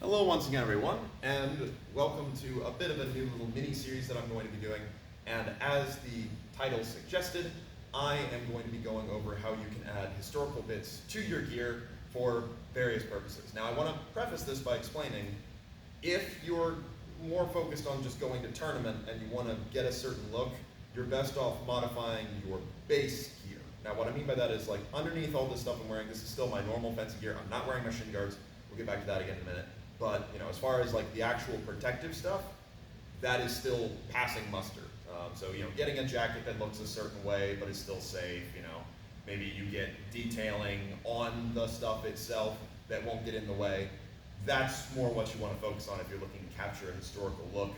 Hello once again everyone, and welcome to a bit of a new little mini-series that I'm going to be doing. And as the title suggested, I am going to be going over how you can add historical bits to your gear for various purposes. Now I want to preface this by explaining, if you're more focused on just going to tournament and you want to get a certain look, you're best off modifying your base gear. Now what I mean by that is, like, underneath all this stuff I'm wearing, this is still my normal fancy gear. I'm not wearing my shin guards. We'll get back to that again in a minute. But as far as like the actual protective stuff, that is still passing muster. So getting a jacket that looks a certain way but is still safe. Maybe you get detailing on the stuff itself that won't get in the way. That's more what you want to focus on if you're looking to capture a historical look.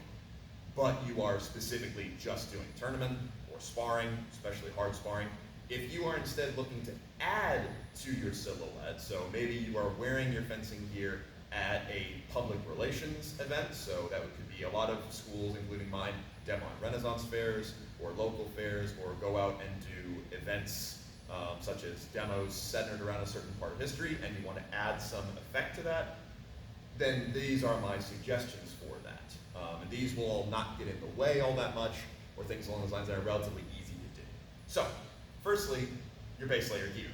But you are specifically just doing tournament or sparring, especially hard sparring. If you are instead looking to add to your silhouette, so maybe you are wearing your fencing gear at a public relations event, so that could be a lot of schools, including mine, demo and Renaissance fairs, or local fairs, or go out and do events such as demos centered around a certain part of history, and you want to add some effect to that, then these are my suggestions for that. And these will not get in the way all that much, or things along those lines that are relatively easy to do. So, firstly, your base layer gear.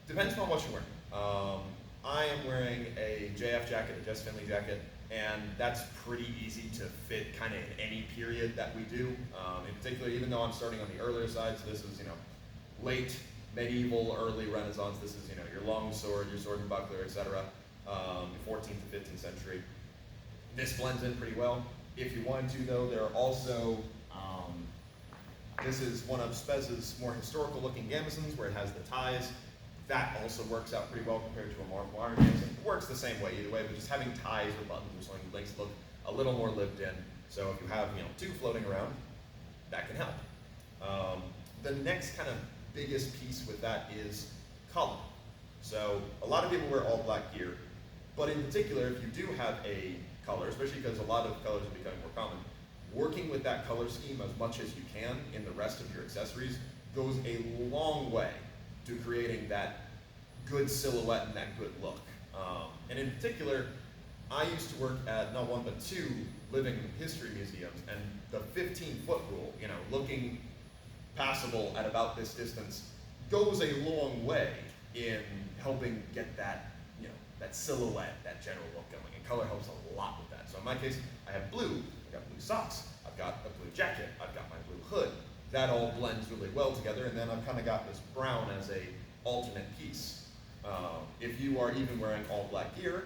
Depends on what you're wearing. I am wearing a JF jacket, a Jess Finley jacket, and that's pretty easy to fit kind of in any period that we do. In particular, even though I'm starting on the earlier side, so this is late medieval, early Renaissance. This is your long sword, your sword and buckler, etc. 14th to 15th century. This blends in pretty well. If you wanted to, though, there are also this is one of Spez's more historical looking gambesons where it has the ties. That also works out pretty well compared to a more modern gambeson. It works the same way either way, but just having ties or buttons or something makes it look a little more lived in. So if you have two floating around, that can help. The next kind of biggest piece with that is color. So a lot of people wear all black gear, but in particular, if you do have a color, especially because a lot of colors are becoming more common, working with that color scheme as much as you can in the rest of your accessories goes a long way to creating that good silhouette and that good look. And in particular, I used to work at not one but two living history museums, and the 15-foot rule, looking passable at about this distance, goes a long way in helping get that, that silhouette, that general look going. And color helps a lot with that. So in my case, I have blue. I've got blue socks. I've got a blue jacket. I've got my blue hood. That all blends really well together, and then I've kind of got this brown as a alternate piece. If you are even wearing all black gear,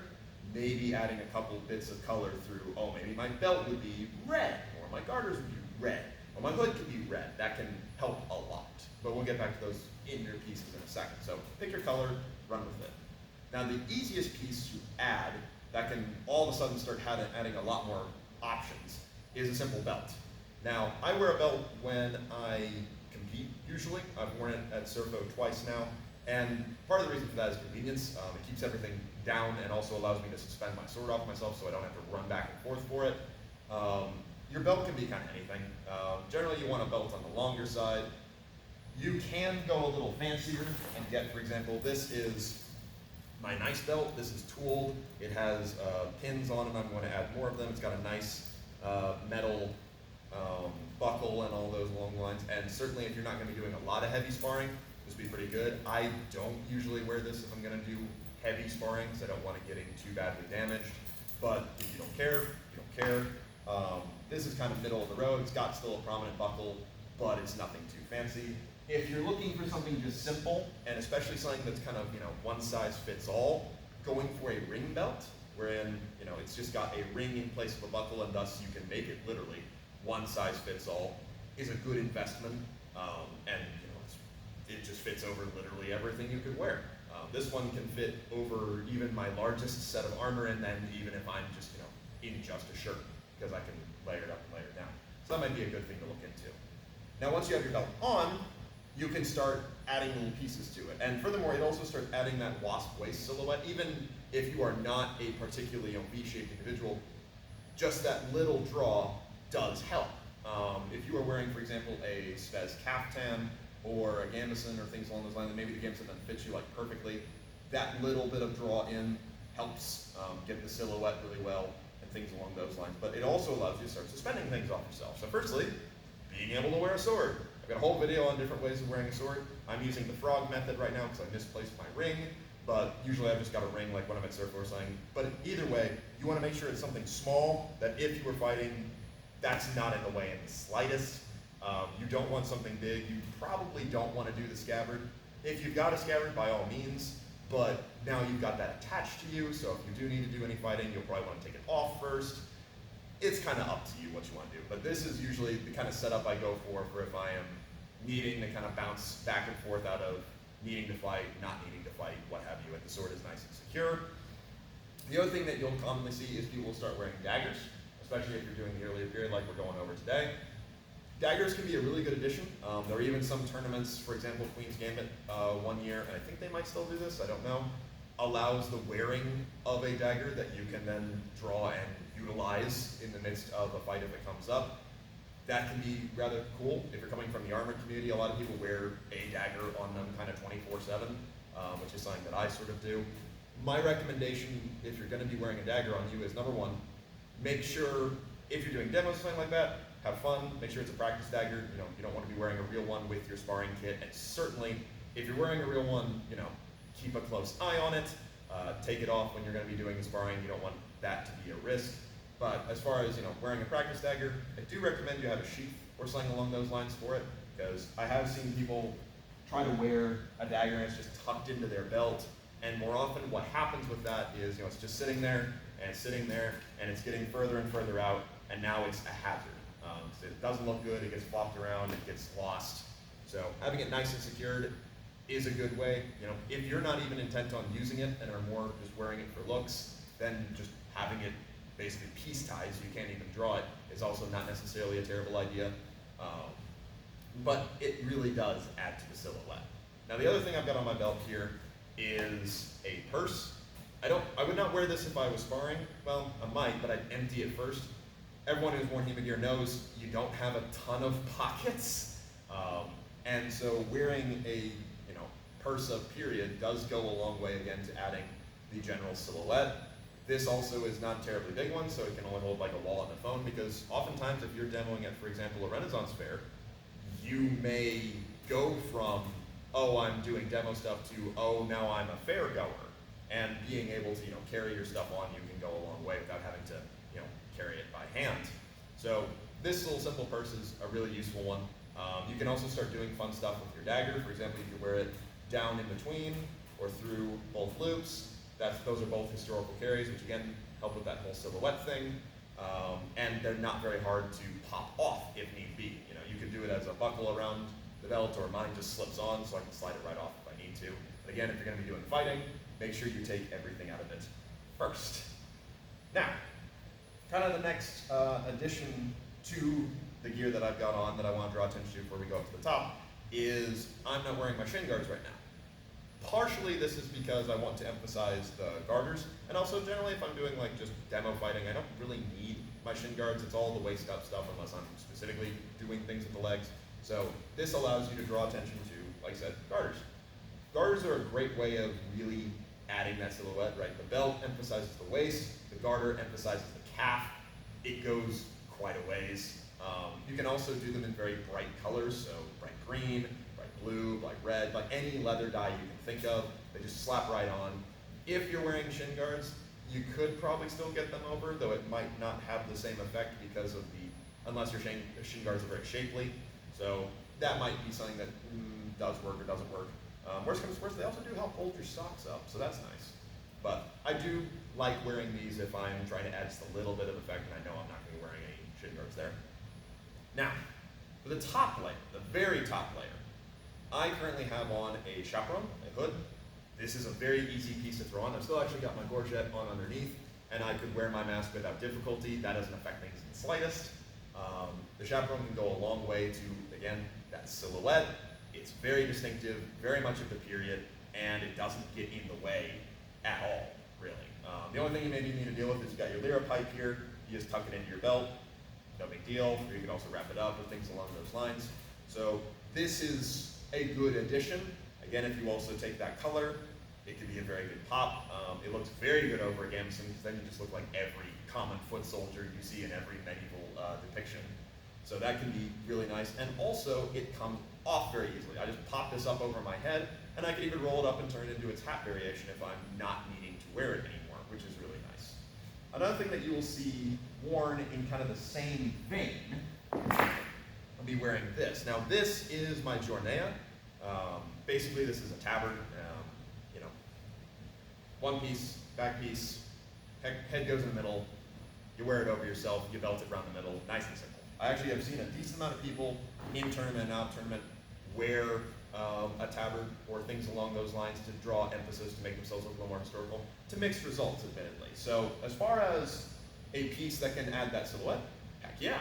maybe adding a couple bits of color through, maybe my belt would be red, or my garters would be red, or my hood could be red. That can help a lot. But we'll get back to those inner pieces in a second. So pick your color, run with it. Now the easiest piece to add that can all of a sudden start adding a lot more options is a simple belt. Now, I wear a belt when I compete, usually. I've worn it at Surfo twice now, and part of the reason for that is convenience. It keeps everything down and also allows me to suspend my sword off myself so I don't have to run back and forth for it. Your belt can be kind of anything. Generally, you want a belt on the longer side. You can go a little fancier and get, for example, this is my nice belt. This is tooled. It has pins on it. I'm going to add more of them. It's got a nice metal buckle and all those along the lines, and certainly if you're not going to be doing a lot of heavy sparring, this would be pretty good. I don't usually wear this if I'm going to do heavy sparring because I don't want it getting too badly damaged, but if you don't care, you don't care. This is kind of middle of the road. It's got still a prominent buckle, but it's nothing too fancy. If you're looking for something just simple, and especially something that's kind of one size fits all, going for a ring belt, wherein it's just got a ring in place of a buckle, and thus you can make it literally one size fits all, is a good investment, and it just fits over literally everything you could wear. This one can fit over even my largest set of armor, and then even if I'm just in just a shirt, because I can layer it up and layer it down. So that might be a good thing to look into. Now once you have your belt on, you can start adding little pieces to it. And furthermore, it also starts adding that wasp waist silhouette. Even if you are not a particularly V-shaped individual, just that little draw does help. If you are wearing, for example, a Spez caftan or a gambeson or things along those lines, and maybe the gambeson doesn't fit you like perfectly, that little bit of draw in helps get the silhouette really well and things along those lines. But it also allows you to start suspending things off yourself. So firstly, being able to wear a sword. I've got a whole video on different ways of wearing a sword. I'm using the frog method right now because I misplaced my ring, but usually I've just got a ring like when I'm at surf or something. But either way, you want to make sure it's something small that if you were fighting, that's not in the way in the slightest. You don't want something big. You probably don't want to do the scabbard. If you've got a scabbard, by all means, but now you've got that attached to you, so if you do need to do any fighting, you'll probably want to take it off first. It's kind of up to you what you want to do, but this is usually the kind of setup I go for if I am needing to kind of bounce back and forth out of needing to fight, not needing to fight, what have you, and the sword is nice and secure. The other thing that you'll commonly see is people will start wearing daggers, especially if you're doing the earlier period like we're going over today. Daggers can be a really good addition. There are even some tournaments, for example, Queen's Gambit one year, and I think they might still do this, I don't know, allows the wearing of a dagger that you can then draw and utilize in the midst of a fight if it comes up. That can be rather cool. If you're coming from the armored community, a lot of people wear a dagger on them kind of 24/7, which is something that I sort of do. My recommendation, if you're going to be wearing a dagger on you, is number one, make sure if you're doing demos or something like that, have fun, make sure it's a practice dagger. You don't want to be wearing a real one with your sparring kit, and certainly, if you're wearing a real one, keep a close eye on it. Take it off when you're going to be doing the sparring. You don't want that to be a risk. But as far as wearing a practice dagger, I do recommend you have a sheath or something along those lines for it, because I have seen people try to wear a dagger and it's just tucked into their belt, and more often what happens with that is it's just sitting there and it's sitting there and it's getting further and further out, and now it's a hazard. It doesn't look good, it gets flopped around, it gets lost. So having it nice and secured is a good way. If you're not even intent on using it and are more just wearing it for looks, then just having it basically piece tied so you can't even draw it is also not necessarily a terrible idea. But it really does add to the silhouette. Now the other thing I've got on my belt here is a purse. I would not wear this if I was sparring. Well, I might, but I'd empty it first. Everyone who's worn HEMA gear knows you don't have a ton of pockets, and so wearing a purse of period does go a long way again to adding the general silhouette. This also is not a terribly big one, so it can only hold like a wallet and a phone, because oftentimes if you're demoing at, for example, a Renaissance fair, you may go from, oh, I'm doing demo stuff to, oh, now I'm a fair goer. And being able to carry your stuff on you can go a long way without having to carry it by hand. So this little simple purse is a really useful one. You can also start doing fun stuff with your dagger. For example, you can wear it down in between or through both loops. Those are both historical carries, which again help with that whole silhouette thing. And they're not very hard to pop off if need be. You can do it as a buckle around the belt, or mine just slips on so I can slide it right off if I need to. But again, if you're going to be doing fighting, make sure you take everything out of it first. Now, kind of the next addition to the gear that I've got on that I want to draw attention to before we go up to the top is I'm not wearing my shin guards right now. Partially this is because I want to emphasize the garters, and also generally if I'm doing like just demo fighting, I don't really need my shin guards. It's all the waist up stuff unless I'm specifically doing things with the legs. So this allows you to draw attention to, like I said, garters. Garters are a great way of really adding that silhouette, right? The belt emphasizes the waist, the garter emphasizes the calf. It goes quite a ways. You can also do them in very bright colors, so bright green, bright blue, bright red, like any leather dye you can think of. They just slap right on. If you're wearing shin guards, you could probably still get them over, though it might not have the same effect because of unless your shin guards are very shapely. So that might be something that does work or doesn't work. Worst comes to worst, they also do help hold your socks up, so that's nice. But I do like wearing these if I'm trying to add just a little bit of effect, and I know I'm not going to be wearing any shin guards there. Now, for the top layer, the very top layer, I currently have on a chaperon, a hood. This is a very easy piece to throw on. I've still actually got my gorget on underneath, and I could wear my mask without difficulty. That doesn't affect things in the slightest. The chaperon can go a long way to, again, that silhouette. It's very distinctive, very much of the period, and it doesn't get in the way at all, really. The only thing you maybe need to deal with is you've got your lyra pipe here. You just tuck it into your belt. No big deal. Or you can also wrap it up or things along those lines. So this is a good addition. Again, if you also take that color it could be a very good pop. It looks very good over a gambeson because then you just look like every common foot soldier you see in every medieval depiction. So that can be really nice. And also, it comes off very easily. I just pop this up over my head, and I can even roll it up and turn it into its hat variation if I'm not needing to wear it anymore, which is really nice. Another thing that you will see worn in kind of the same vein, I'll be wearing this. Now, this is my Jornea. Basically, this is a tabard. You know, one piece, back piece, head goes in the middle, you wear it over yourself, you belt it around the middle, nice and simple. I actually have seen a decent amount of people in tournament and out of tournament wear a tabard or things along those lines to draw emphasis, to make themselves look a little more historical, to mixed results, admittedly. So as far as a piece that can add that silhouette, heck yeah.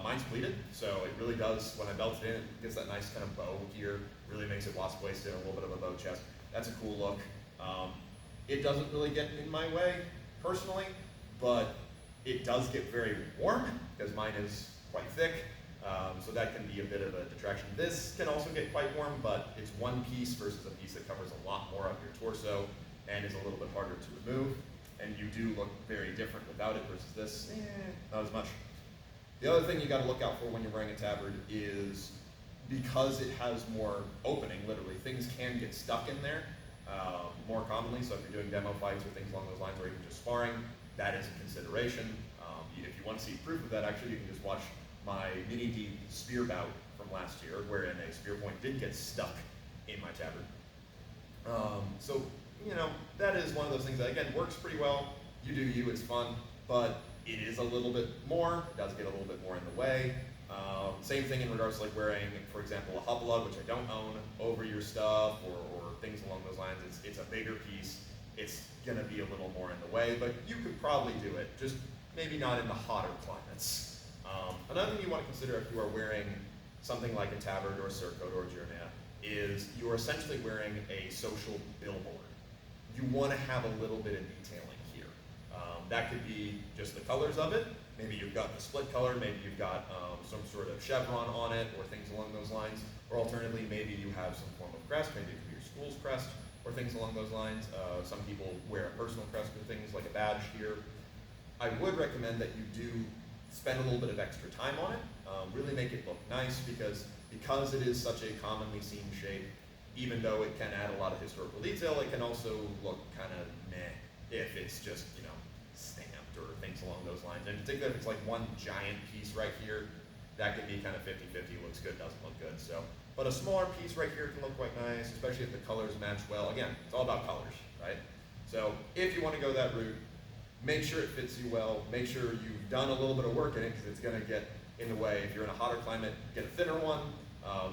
Mine's pleated, so it really does, when I belt it in, it gets that nice kind of bow here, really makes it wasp-waisted, a little bit of a bow chest. That's a cool look. It doesn't really get in my way, personally, but it does get very warm, because mine is quite thick, so that can be a bit of a detraction. This can also get quite warm, but it's one piece versus a piece that covers a lot more of your torso and is a little bit harder to remove, and you do look very different without it versus this, not as much. The other thing you got to look out for when you're wearing a tabard is, because it has more opening, literally, things can get stuck in there more commonly, so if you're doing demo fights or things along those lines, or even just sparring, that is a consideration. If you want to see proof of that, actually, you can just watch my mini-D spear bout from last year, wherein a spear point did get stuck in my tabard. So, you know, that is one of those things that, again, works pretty well. You do you, it's fun, but it is a little bit more, it does get a little bit more in the way. Same thing in regards to like wearing, for example, a hublug, which I don't own, over your stuff, or things along those lines. It's a bigger piece. It's gonna be a little more in the way, but you could probably do it, just maybe not in the hotter climates. Another thing you want to consider if you are wearing something like a tabard or a surcoat or a Jornea is you are essentially wearing a social billboard. You want to have a little bit of detailing here. That could be just the colors of it. Maybe you've got the split color, maybe you've got some sort of chevron on it, or things along those lines. Or alternatively, maybe you have some form of crest, maybe it could be your school's crest, or things along those lines. Some people wear a personal crest or things like a badge here. I would recommend that you do spend a little bit of extra time on it, really make it look nice, because it is such a commonly seen shape, even though it can add a lot of historical detail, it can also look kind of meh if it's just, you know, stamped or things along those lines. In particular, if it's like one giant piece right here, that can be kind of 50-50, looks good, doesn't look good. So, but a smaller piece right here can look quite nice, especially if the colors match well. Again, it's all about colors, right? So if you want to go that route, make sure it fits you well, make sure you've done a little bit of work in it, because it's going to get in the way. If you're in a hotter climate, get a thinner one,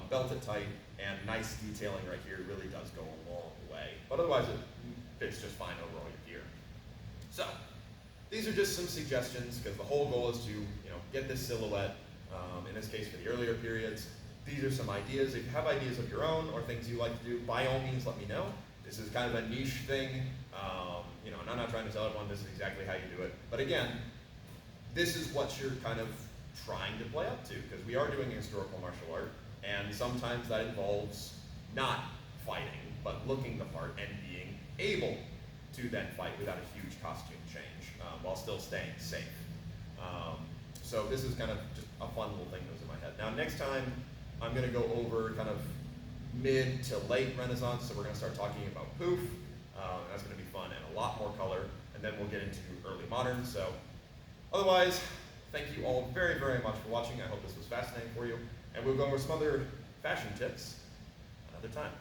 belt it tight, and nice detailing right here really does go a long way. But otherwise, it fits just fine over all your gear. So, these are just some suggestions, because the whole goal is to, you know, get this silhouette, in this case for the earlier periods. These are some ideas. If you have ideas of your own or things you like to do, by all means let me know. This is kind of a niche thing, you know, and I'm not trying to tell everyone this is exactly how you do it. But again, this is what you're kind of trying to play up to, because we are doing historical martial art, and sometimes that involves not fighting, but looking the part and being able to then fight without a huge costume change, while still staying safe. So this is kind of just a fun little thing that was in my head. Now next time, I'm going to go over kind of mid to late Renaissance, so we're going to start talking about poof. That's going to be fun and a lot more color, and then we'll get into early modern. So otherwise, thank you all very, very much for watching. I hope this was fascinating for you, and we'll go over some other fashion tips another time.